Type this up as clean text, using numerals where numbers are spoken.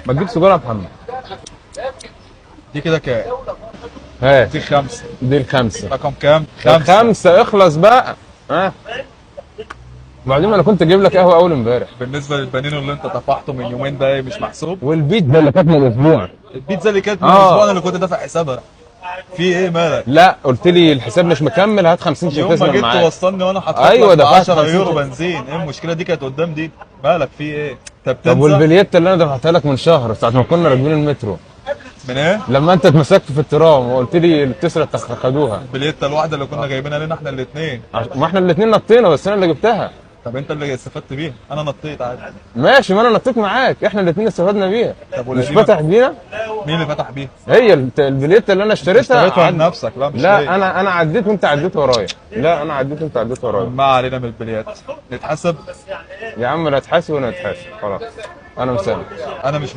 ما تجيب سيجاره يا محمد. دي كده كام؟ هات. دي 5. دي الخمسه. رقم كام؟ 5 اخلص بقى. ها. وبعدين انا كنت اجيب لك قهوه اول امبارح. بالنسبه للبانينو اللي انت طفحته من يومين ده مش محسوب. والبيتزا اللي كانت من اسبوع. البيتزا اللي كانت من اسبوع انا اللي كنت دافع حسابها. في ايه مالك؟ لا قلت لي الحساب مش مكمل، هات 50 عشان يوم ما تسمع جيت معاك. توصلني وانا حاطط أيوة لك دفعت 10 50 يورو بنزين، ايه المشكله؟ دي كانت قدام دي. مالك في ايه؟ انت طب بتنسى؟ والبليته اللي انا دفعتها لك من شهر ساعه ما كنا راكبين المترو، من ايه؟ لما انت اتمسكت في الترام وقلت لي التسرة خدوها. البليته الواحده اللي كنا جايبينها لنا احنا الاثنين. ما احنا الاثنين نطينا بس انا اللي جبتها. طب انت اللي استفدت بيها، انا نطيت عادي. ماشي، ما انا نطيت معاك، احنا الاثنين استفدنا بيها. طب مش والقديمة؟ فتح بينا. مين اللي فتح بيها؟ هي البليته اللي انا اشتريتها. اشتريتها لنفسك؟ لا مش لا ليا. انا عديت وانت عديت ورايا. لا انا عديت وانت عديت ورايا. ما علينا من البليات، نتحسب. يا عم لا تحاسب ولا تحاسب، خلاص انا مسامح. انا مش